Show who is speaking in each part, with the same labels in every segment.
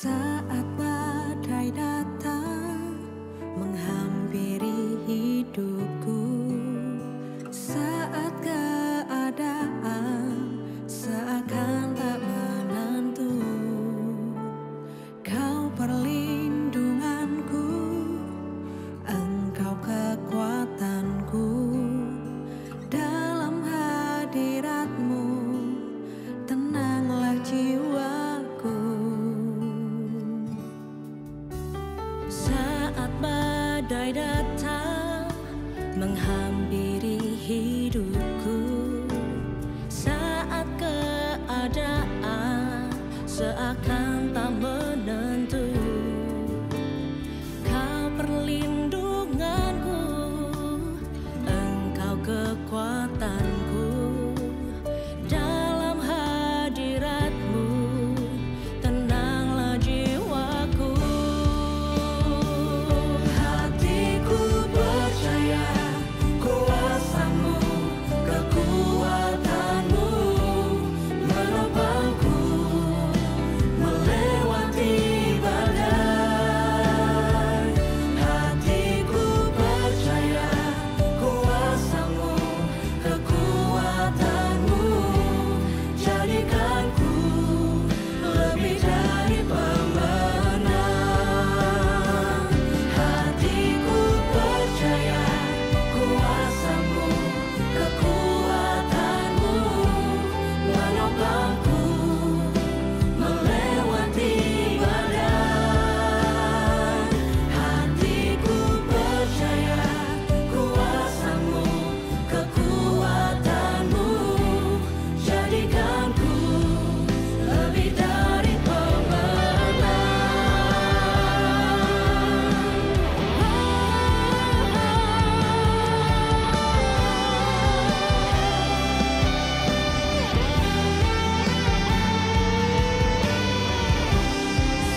Speaker 1: Saat badai datang menghampiri hidupku, saat keadaan seakan tak menentu, Kau perlindunganku, Engkau kekuatanku. Dalam hadirat-Mu tenanglah jiwaku. Saat badai datang menghampiri hidupku, saat keadaan seakan tak menentu, Kau perlindunganku, Engkau kekuatanku. Dalam hadirat-Mu tenanglah jiwaku. Hatiku percaya kuasa-Mu, kekuatan-Mu menopangku melewati badai. Hatiku percaya kuasa-Mu, kekuatan-Mu jadikanku lebih dari pemenang. Hatiku percaya kuasa-Mu, kekuatan-Mu menopangku melewati badai. Hatiku percaya kuasa-Mu, kekuatan-Mu jadikanku lebih dari pemenang.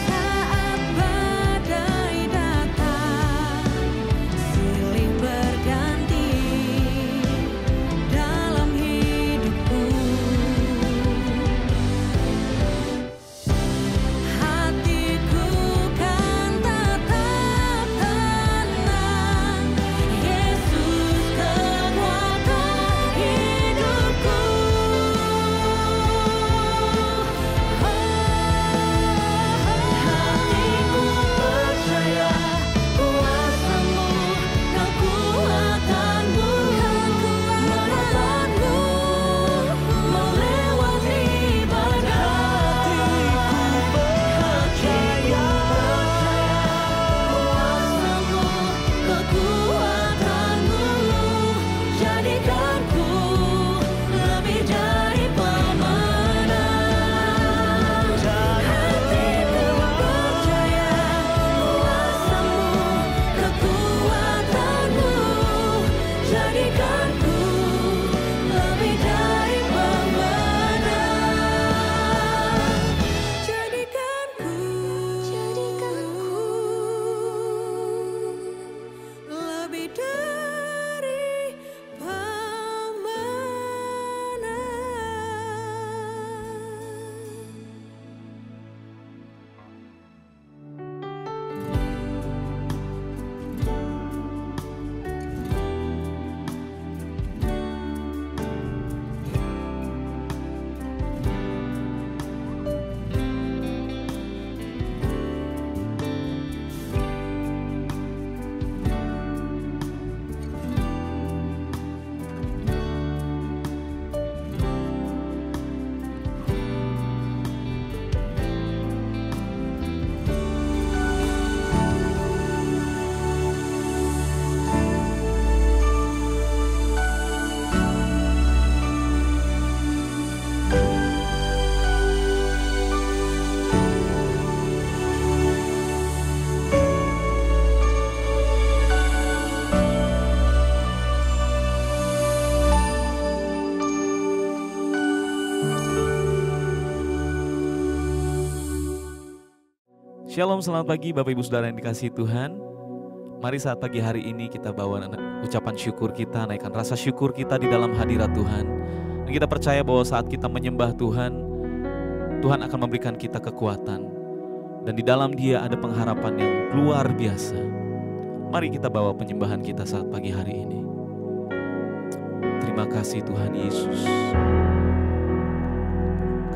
Speaker 1: Saat badai datang, silih berganti dalam hidupku. Hatiku kan tetap tenang, Yesus kekuatan hidupku. Hatiku percaya kuasa-Mu, kekuatan-Mu menopangku melewati badai. Hatiku percaya kuasa-Mu, kekuatan-Mu jadikanku lebih dari pemenang. Hatiku percaya kuasa-Mu, kekuatan-Mu jadikanku lebih dari pemenang. Jadikanku lebih dari
Speaker 2: Shalom, selamat pagi Bapak Ibu Saudara yang dikasihi Tuhan. Mari saat pagi hari ini kita bawa ucapan syukur kita, naikkan rasa syukur kita di dalam hadirat Tuhan. Dan kita percaya bahwa saat kita menyembah Tuhan, Tuhan akan memberikan kita kekuatan. dan di dalam Dia ada pengharapan yang luar biasa. Mari kita bawa penyembahan kita saat pagi hari ini. Terima kasih Tuhan Yesus.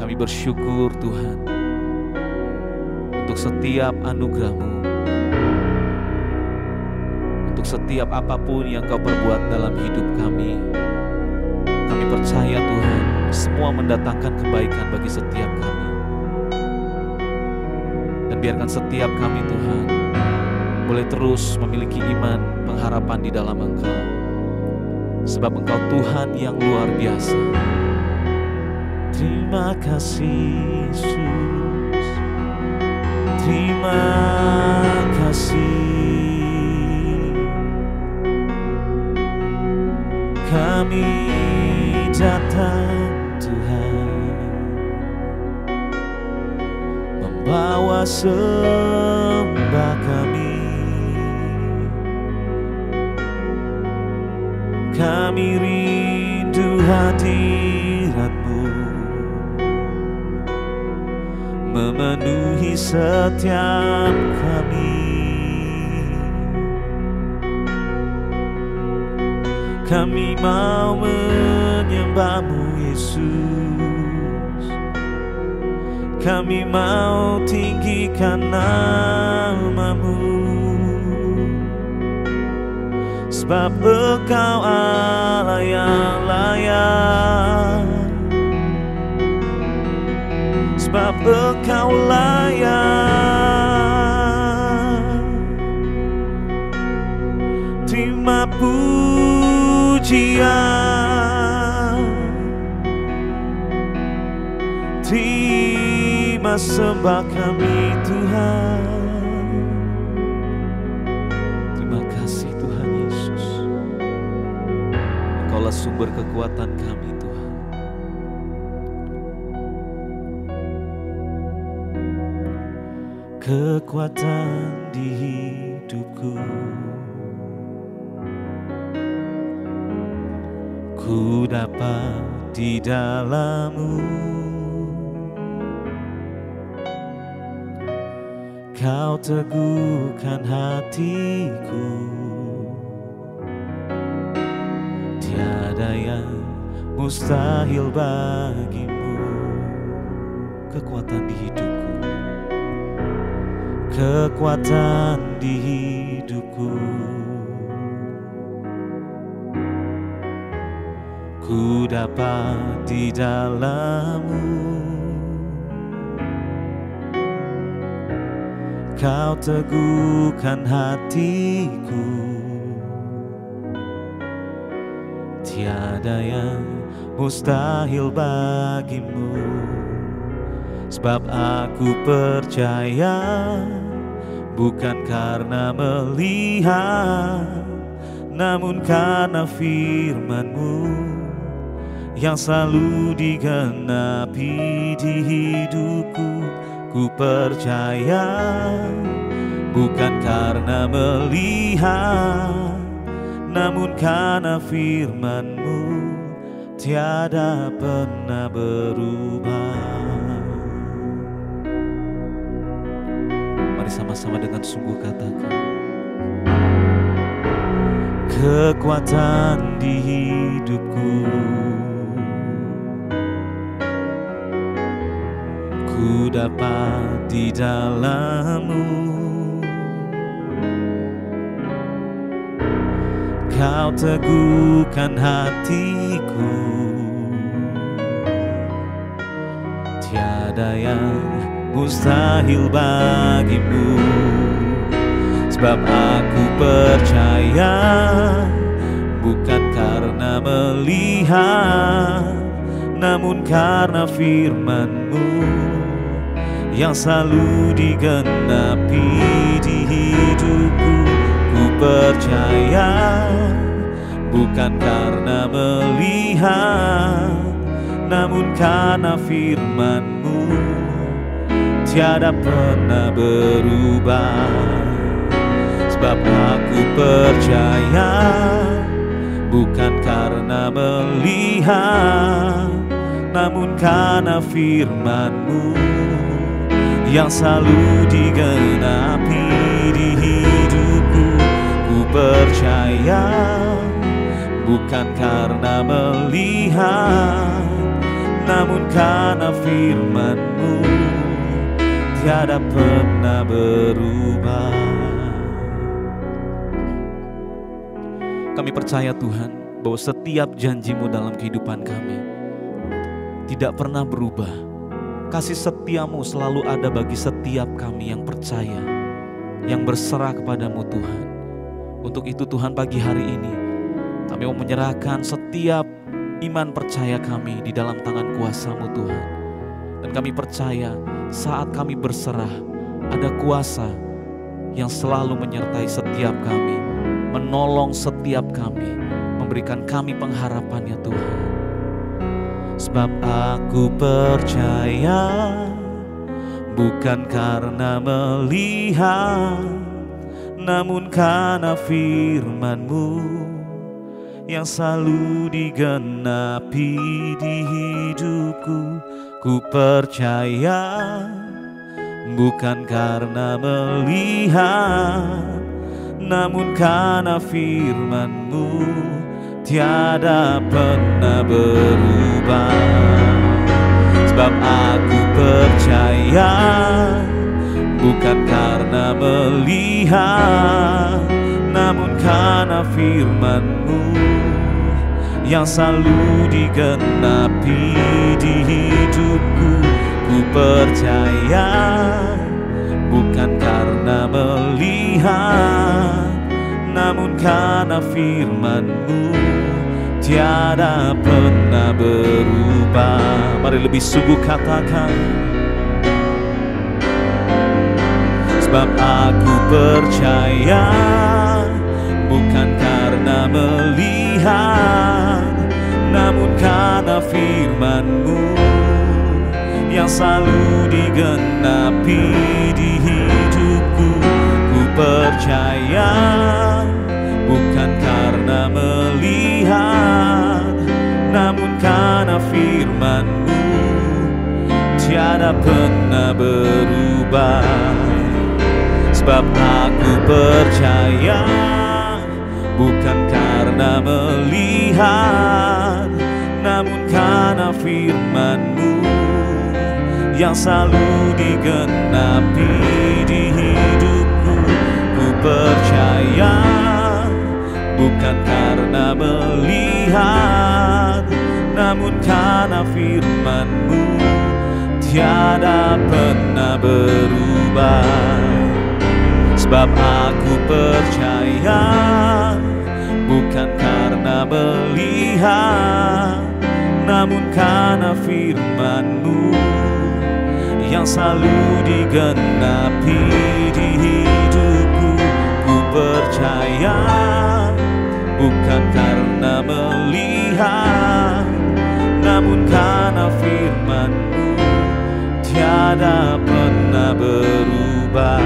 Speaker 2: Kami bersyukur Tuhan untuk setiap anugerah-Mu, untuk setiap apapun yang Kau perbuat dalam hidup kami. Kami percaya Tuhan, semua mendatangkan kebaikan bagi setiap kami. Dan biarkan setiap kami Tuhan boleh terus memiliki iman, pengharapan di dalam Engkau. Sebab Engkau Tuhan yang luar biasa. Terima kasih Yesus. Terima kasih. Kami datang Tuhan, membawa sembah kami. Kami rindu hadirat-Mu, memenuhi setiap kami. Kami mau menyembah-Mu Yesus. Kami mau tinggikan nama-Mu, sebab Engkau Allah yang layak. Sebab Engkau layak. Terima pujian, terima sembah kami Tuhan. Terima kasih Tuhan Yesus. Engkaulah sumber kekuatan kami Tuhan. Kekuatan di hidupku, ku dapat di dalam-Mu. Kau teguhkan hatiku, tiada yang mustahil bagi-Mu. Kekuatan di hidupku, kekuatan di hidupku, ku dapat di dalam-Mu. Kau teguhkan hatiku, tiada yang mustahil bagi-Mu. Sebab aku percaya, bukan karena melihat, namun karena firman-Mu yang selalu digenapi di hidupku. Ku percaya, bukan karena melihat, namun karena firman-Mu tiada pernah berubah. Mari sama-sama dengan sungguh katakan, kekuatan di hidupku, ku dapat di dalam-Mu. Kau teguhkan hatiku, tiada yang mustahil bagi-Mu. Sebab aku percaya, bukan karena melihat, namun karena firman-Mu yang selalu digenapi di hidupku. Ku percaya, bukan karena melihat, namun karena firman-Mu tiada pernah berubah. Sebab aku percaya, bukan karena melihat, namun karena firman-Mu yang selalu digenapi di hidupku. Ku percaya bukan karena melihat, namun karena firman-Mu tiada pernah berubah. Kami percaya Tuhan bahwa setiap janji-Mu dalam kehidupan kami tidak pernah berubah. Kasih setia-Mu selalu ada bagi setiap kami yang percaya, yang berserah kepadamu Tuhan. Untuk itu Tuhan, pagi hari ini kami mau menyerahkan setiap iman percaya kami di dalam tangan kuasa-Mu Tuhan. Dan kami percaya saat kami berserah, ada kuasa yang selalu menyertai setiap kami, menolong setiap kami, memberikan kami pengharapan ya Tuhan. Sebab aku percaya bukan karena melihat, namun karena firman-Mu yang selalu digenapi di hidupku. Ku percaya bukan karena melihat, namun karena firman-Mu tiada pernah berubah. Sebab aku percaya bukan karena melihat, namun karena firman-Mu yang selalu digenapi di hidupku. Ku percaya bukan karena melihat, namun karena firman-Mu tiada pernah berubah. Mari lebih sungguh katakan, sebab aku percaya bukan karena melihat, namun karena firman-Mu yang selalu digenapi di hidupku. Ku percaya bukan karena melihat, namun karena firman-Mu tiada pernah berubah. Sebab aku percaya bukan karena melihat, namun karena firman-Mu yang selalu digenapi di hidupku. Ku percaya bukan karena melihat, namun karena firman-Mu tiada pernah berubah. Sebab aku percaya bukan karena melihat, namun karena firman-Mu yang selalu digenapi di hidupku. Ku percaya bukan karena melihat, namun karena firman-Mu tiada pernah berubah.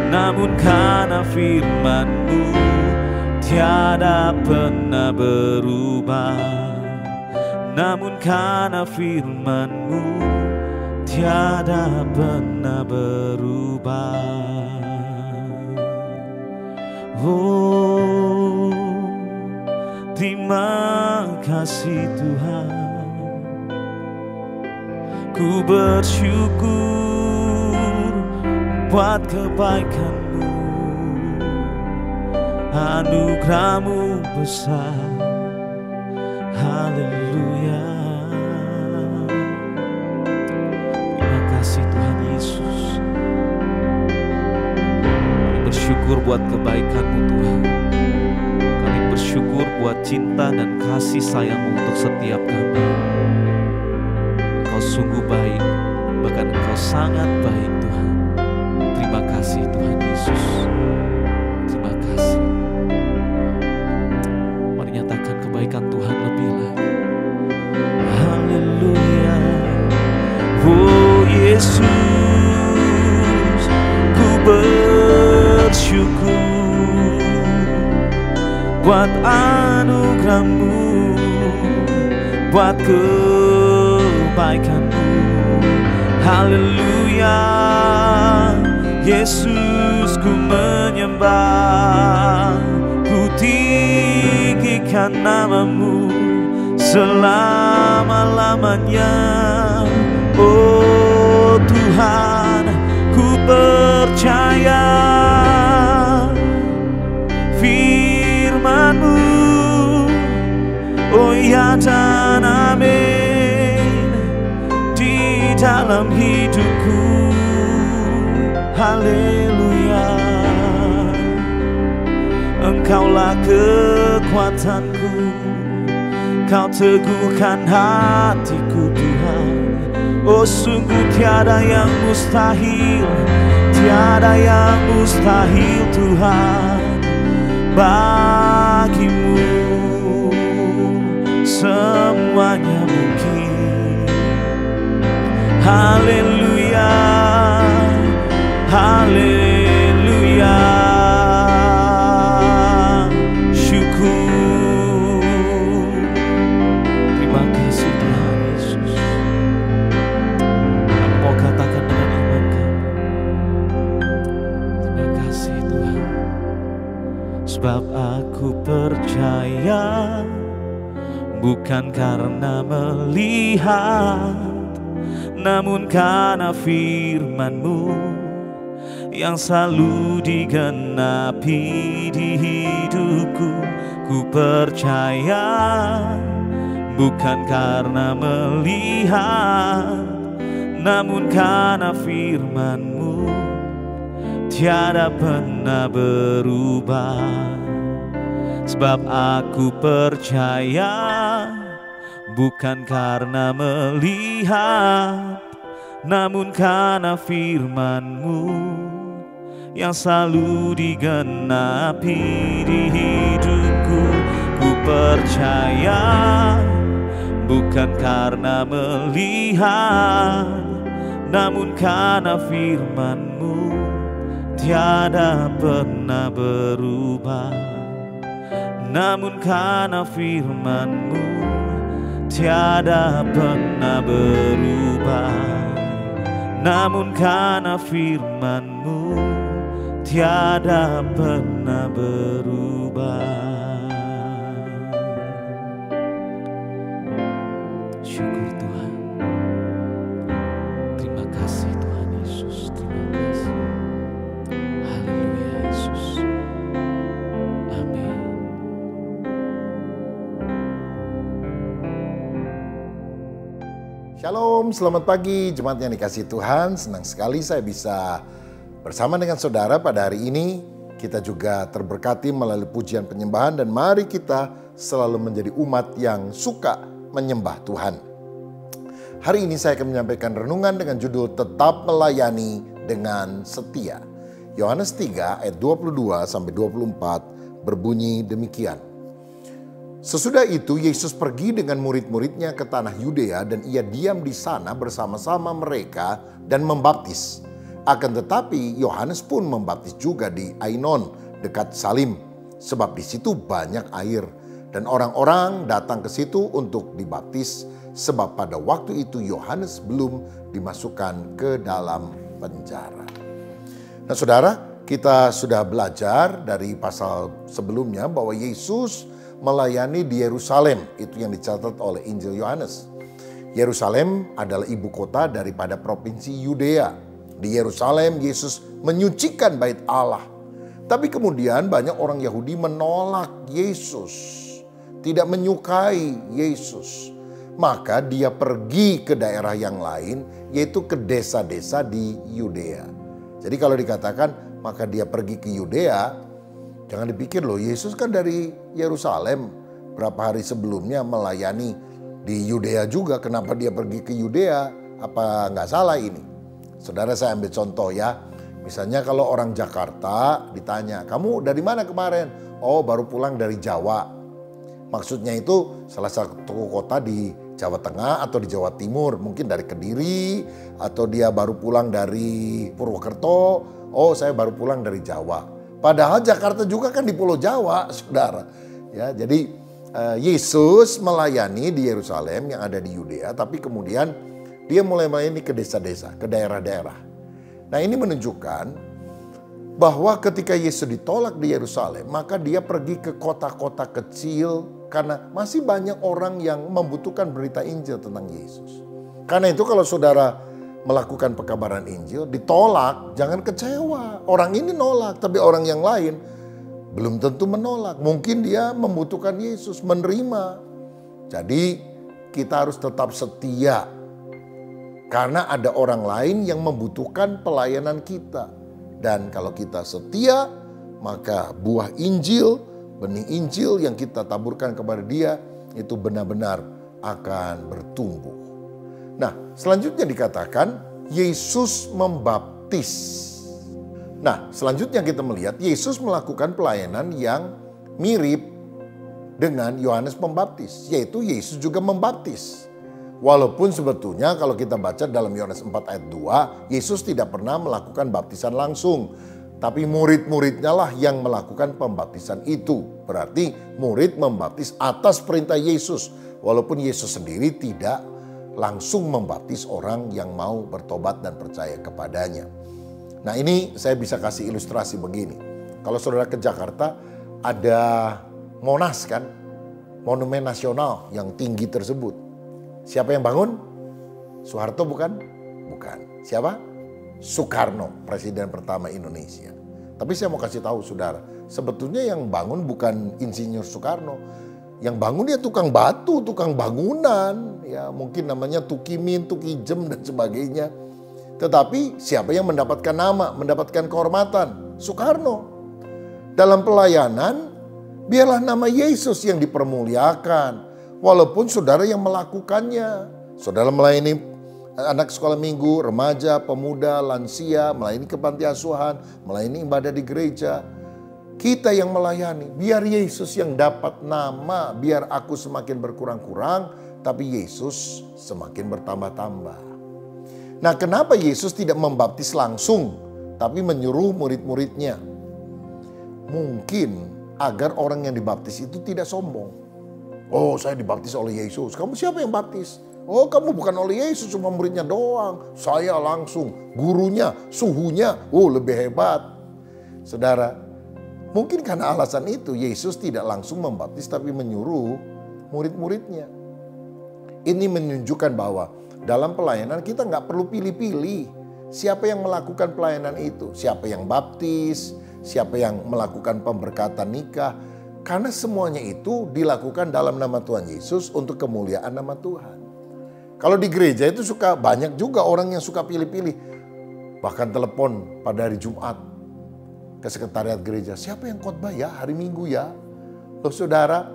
Speaker 2: Namun karena firman-Mu tiada pernah berubah. Namun karena firman-Mu tiada pernah berubah. Oh, terima kasih Tuhan. Ku bersyukur buat kebaikan-Mu, anugerah-Mu besar. Haleluya. Terima kasih Tuhan Yesus. Kami bersyukur buat kebaikan-Mu Tuhan. Kami bersyukur buat cinta dan kasih sayang-Mu untuk setiap kami. Engkau sungguh baik, bahkan Engkau sangat baik Tuhan. Terima kasih Tuhan Yesus. Terima kasih. Mari nyatakan kebaikan Tuhan lebih lagi. Haleluya. Oh Yesus, ku bersyukur buat anugerah-Mu, buat kebaikan-Mu. Haleluya, Yesus ku menyembah, ku tinggikan namamu selama-lamanya. Oh Tuhan, ku percaya firman-Mu, oh ya dan amin, di dalam hidupku. Haleluya, Engkaulah kekuatanku, Kau teguhkan hatiku Tuhan. Oh sungguh tiada yang mustahil, tiada yang mustahil Tuhan. Bagimu semuanya mungkin. Haleluya, haleluya, syukur. Terima kasih Tuhan Yesus. Kamu mau katakan dengan iman kamu, terima kasih Tuhan. Sebab aku percaya, bukan karena melihat, namun karena firman-Mu yang selalu digenapi di hidupku. Ku percaya, bukan karena melihat, namun karena firman-Mu tiada pernah berubah. Sebab aku percaya, bukan karena melihat, namun karena firman-Mu yang selalu digenapi di hidupku. Ku percaya, bukan karena melihat, namun karena firman-Mu tiada pernah berubah. Namun karena firman-Mu tiada pernah berubah. Namun karena firman-Mu tiada pernah berubah. Syukur Tuhan. Terima kasih Tuhan Yesus. Terima kasih. Haleluya Yesus. Amin.
Speaker 3: Shalom, selamat pagi jemaat yang dikasihi Tuhan. Senang sekali saya bisa bersama dengan saudara pada hari ini. Kita juga terberkati melalui pujian penyembahan, dan mari kita selalu menjadi umat yang suka menyembah Tuhan. Hari ini saya akan menyampaikan renungan dengan judul Tetap Melayani dengan Setia. Yohanes 3 ayat 22-24 berbunyi demikian. Sesudah itu Yesus pergi dengan murid-muridnya ke tanah Yudea, dan ia diam di sana bersama-sama mereka dan membaptis. Akan tetapi Yohanes pun membaptis juga di Ainon dekat Salim, sebab di situ banyak air, dan orang-orang datang ke situ untuk dibaptis, sebab pada waktu itu Yohanes belum dimasukkan ke dalam penjara. Nah saudara, kita sudah belajar dari pasal sebelumnya bahwa Yesus melayani di Yerusalem, itu yang dicatat oleh Injil Yohanes. Yerusalem adalah ibu kota daripada provinsi Yudea. Di Yerusalem Yesus menyucikan bait Allah. Tapi kemudian banyak orang Yahudi menolak Yesus, tidak menyukai Yesus. Maka dia pergi ke daerah yang lain, yaitu ke desa-desa di Yudea. Jadi kalau dikatakan maka dia pergi ke Yudea, jangan dipikir loh, Yesus kan dari Yerusalem berapa hari sebelumnya melayani di Yudea juga. Kenapa dia pergi ke Yudea? Apa nggak salah ini? Saudara, saya ambil contoh ya. Misalnya kalau orang Jakarta ditanya, kamu dari mana kemarin? Oh, baru pulang dari Jawa. Maksudnya itu salah satu kota di Jawa Tengah atau di Jawa Timur. Mungkin dari Kediri, atau dia baru pulang dari Purwokerto. Oh, saya baru pulang dari Jawa. Padahal Jakarta juga kan di Pulau Jawa, saudara. Ya, jadi Yesus melayani di Yerusalem yang ada di Yudea, tapi kemudian Dia mulai melayani ke desa-desa, ke daerah-daerah. Nah, ini menunjukkan bahwa ketika Yesus ditolak di Yerusalem, maka dia pergi ke kota-kota kecil karena masih banyak orang yang membutuhkan berita Injil tentang Yesus. Karena itu kalau saudara melakukan pekabaran Injil, ditolak, jangan kecewa. Orang ini nolak, tapi orang yang lain belum tentu menolak. Mungkin dia membutuhkan Yesus, menerima. Jadi kita harus tetap setia. Karena ada orang lain yang membutuhkan pelayanan kita. Dan kalau kita setia, maka buah Injil, benih Injil yang kita taburkan kepada dia, itu benar-benar akan bertumbuh. Nah, selanjutnya dikatakan, Yesus membaptis. Nah, selanjutnya kita melihat, Yesus melakukan pelayanan yang mirip dengan Yohanes Pembaptis. Yaitu Yesus juga membaptis. Walaupun sebetulnya kalau kita baca dalam Yohanes 4 ayat 2, Yesus tidak pernah melakukan baptisan langsung. Tapi murid-muridnya lah yang melakukan pembaptisan itu. Berarti murid membaptis atas perintah Yesus. Walaupun Yesus sendiri tidak langsung membaptis orang yang mau bertobat dan percaya kepadanya. Nah, ini saya bisa kasih ilustrasi begini. Kalau saudara ke Jakarta, ada Monas kan? Monumen nasional yang tinggi tersebut. Siapa yang bangun? Soeharto bukan? Bukan. Siapa? Soekarno, presiden pertama Indonesia. Tapi saya mau kasih tahu saudara, sebetulnya yang bangun bukan Insinyur Soekarno. Yang bangun dia tukang batu, tukang bangunan. Ya mungkin namanya Tukimin, Tukijem dan sebagainya. Tetapi siapa yang mendapatkan nama, mendapatkan kehormatan? Soekarno. Dalam pelayanan, biarlah nama Yesus yang dipermuliakan. Walaupun saudara yang melakukannya. Saudara melayani anak sekolah minggu, remaja, pemuda, lansia, melayani ke panti asuhan, melayani ibadah di gereja. Kita yang melayani, biar Yesus yang dapat nama, biar aku semakin berkurang-kurang, tapi Yesus semakin bertambah-tambah. Nah, kenapa Yesus tidak membaptis langsung, tapi menyuruh murid-muridnya? Mungkin agar orang yang dibaptis itu tidak sombong. Oh, saya dibaptis oleh Yesus. Kamu siapa yang baptis? Oh, kamu bukan oleh Yesus, cuma muridnya doang. Saya langsung, gurunya, suhunya, lebih hebat. Saudara, mungkin karena alasan itu Yesus tidak langsung membaptis tapi menyuruh murid-muridnya. Ini menunjukkan bahwa dalam pelayanan kita nggak perlu pilih-pilih. Siapa yang melakukan pelayanan itu? Siapa yang baptis? Siapa yang melakukan pemberkatan nikah? Karena semuanya itu dilakukan dalam nama Tuhan Yesus untuk kemuliaan nama Tuhan. Kalau di gereja itu suka banyak juga orang yang suka pilih-pilih. Bahkan telepon pada hari Jumat ke sekretariat gereja. Siapa yang khotbah ya hari Minggu ya? Loh saudara,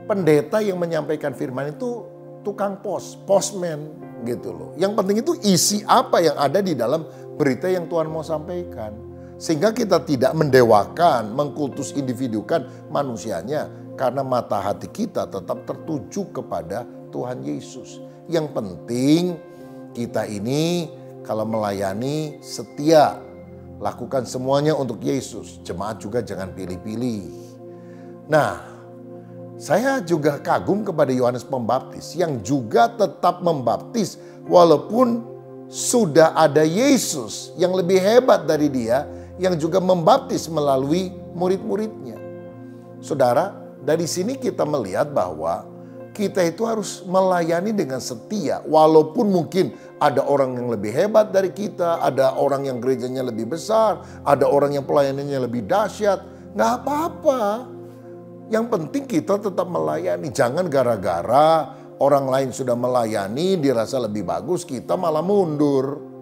Speaker 3: pendeta yang menyampaikan firman itu tukang postman gitu loh. Yang penting itu isi apa yang ada di dalam berita yang Tuhan mau sampaikan. Sehingga kita tidak mendewakan, mengkultus individukan manusianya. Karena mata hati kita tetap tertuju kepada Tuhan Yesus. Yang penting kita ini kalau melayani setia. Lakukan semuanya untuk Yesus. Jemaat juga jangan pilih-pilih. Nah, saya juga kagum kepada Yohanes Pembaptis yang juga tetap membaptis walaupun sudah ada Yesus yang lebih hebat dari dia yang juga membaptis melalui murid-muridnya. Saudara, dari sini kita melihat bahwa kita itu harus melayani dengan setia. Walaupun mungkin ada orang yang lebih hebat dari kita, ada orang yang gerejanya lebih besar, ada orang yang pelayanannya lebih dahsyat. Nggak apa-apa. Yang penting kita tetap melayani. Jangan gara-gara orang lain sudah melayani, dirasa lebih bagus, kita malah mundur.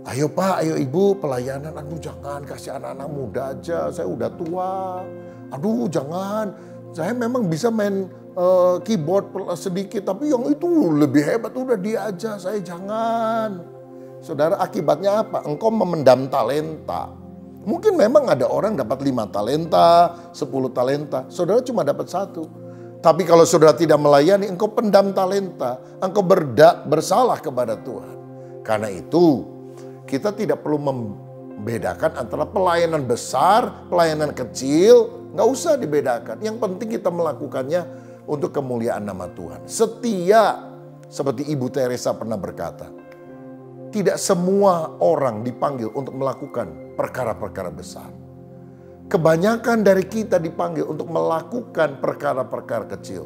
Speaker 3: Ayo Pak, ayo Ibu pelayanan. Aduh jangan, kasih anak-anak muda aja, saya udah tua. Aduh jangan, saya memang bisa main keyboard sedikit, tapi yang itu lebih hebat udah dia aja, saya jangan. Saudara, akibatnya apa? Engkau memendam talenta. Mungkin memang ada orang dapat 5 talenta, 10 talenta. Saudara cuma dapat 1. Tapi kalau saudara tidak melayani, engkau pendam talenta. Engkau bersalah kepada Tuhan. Karena itu, kita tidak perlu membedakan antara pelayanan besar, pelayanan kecil. Nggak usah dibedakan. Yang penting kita melakukannya untuk kemuliaan nama Tuhan. Setia Seperti Ibu Teresa pernah berkata, tidak semua orang dipanggil untuk melakukan perkara-perkara besar. Kebanyakan dari kita dipanggil untuk melakukan perkara-perkara kecil,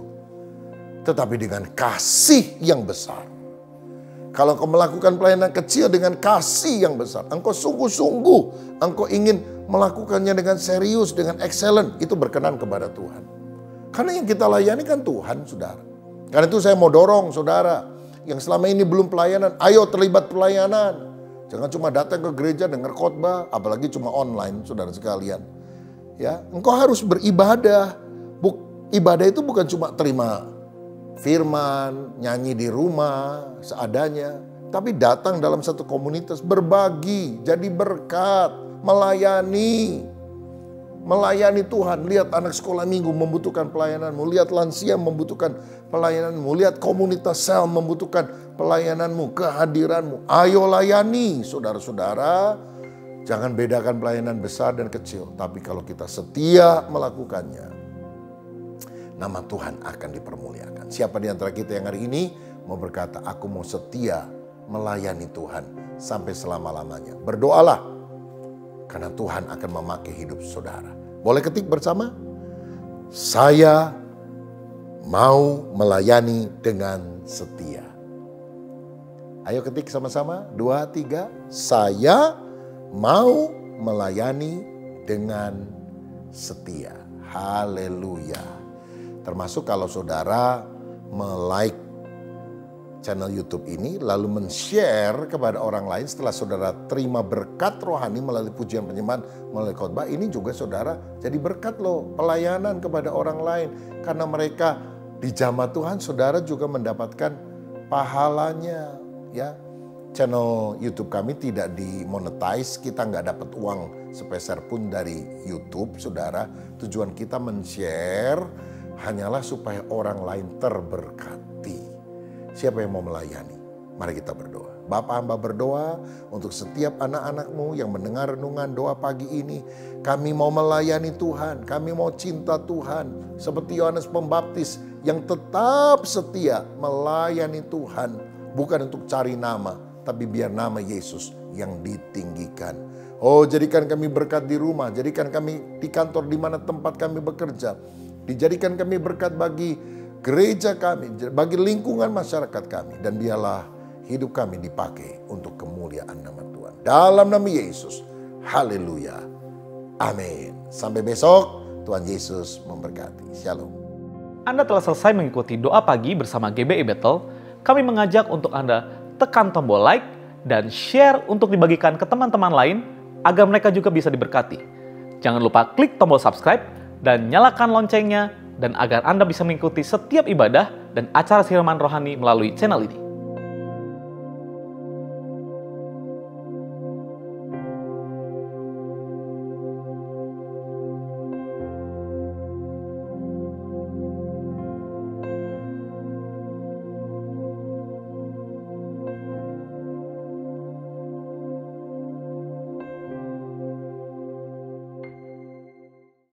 Speaker 3: tetapi dengan kasih yang besar. Kalau engkau melakukan pelayanan kecil dengan kasih yang besar, engkau sungguh-sungguh, engkau ingin melakukannya dengan serius, dengan excellent, itu berkenan kepada Tuhan. Karena yang kita layani kan Tuhan, saudara. Karena itu saya mau dorong saudara, yang selama ini belum pelayanan, ayo terlibat pelayanan. Jangan cuma datang ke gereja dengar khotbah, apalagi cuma online, saudara sekalian. Ya, engkau harus beribadah. Ibadah itu bukan cuma terima firman, nyanyi di rumah seadanya, tapi datang dalam satu komunitas, berbagi, jadi berkat, melayani. Melayani Tuhan, lihat anak sekolah minggu membutuhkan pelayananmu, lihat lansia membutuhkan pelayananmu, lihat komunitas sel membutuhkan pelayananmu, kehadiranmu. Ayo layani, saudara-saudara. Jangan bedakan pelayanan besar dan kecil, tapi kalau kita setia melakukannya, nama Tuhan akan dipermuliakan. Siapa di antara kita yang hari ini mau berkata, aku mau setia melayani Tuhan sampai selama-lamanya. Berdoalah. Karena Tuhan akan memakai hidup saudara. Boleh ketik bersama? Saya mau melayani dengan setia. Ayo ketik sama-sama. 2, 3. Saya mau melayani dengan setia. Haleluya. Termasuk kalau saudara like channel YouTube ini, lalu men-share kepada orang lain setelah saudara terima berkat rohani melalui pujian penyembahan, melalui khotbah, ini juga saudara jadi berkat loh, pelayanan kepada orang lain. Karena mereka di jamaah Tuhan, saudara juga mendapatkan pahalanya. Ya, channel YouTube kami tidak dimonetize, kita nggak dapat uang sepeser pun dari YouTube, saudara. Tujuan kita men-share hanyalah supaya orang lain terberkati. Siapa yang mau melayani? Mari kita berdoa. Bapa, hamba berdoa untuk setiap anak-anakmu yang mendengar renungan doa pagi ini. Kami mau melayani Tuhan, kami mau cinta Tuhan. Seperti Yohanes Pembaptis yang tetap setia melayani Tuhan. Bukan untuk cari nama, tapi biar nama Yesus yang ditinggikan. Oh, jadikan kami berkat di rumah, jadikan kami di kantor di mana tempat kami bekerja. Dijadikan kami berkat bagi gereja kami, bagi lingkungan masyarakat kami. Dan biarlah hidup kami dipakai untuk kemuliaan nama Tuhan. Dalam nama Yesus, haleluya, amin. Sampai besok, Tuhan Yesus memberkati. Shalom.
Speaker 2: Anda telah selesai mengikuti doa pagi bersama GBI Bethel. Kami mengajak untuk Anda tekan tombol like dan share untuk dibagikan ke teman-teman lain agar mereka juga bisa diberkati. Jangan lupa klik tombol subscribe dan nyalakan loncengnya, dan agar Anda bisa mengikuti setiap ibadah dan acara siraman rohani melalui channel ini.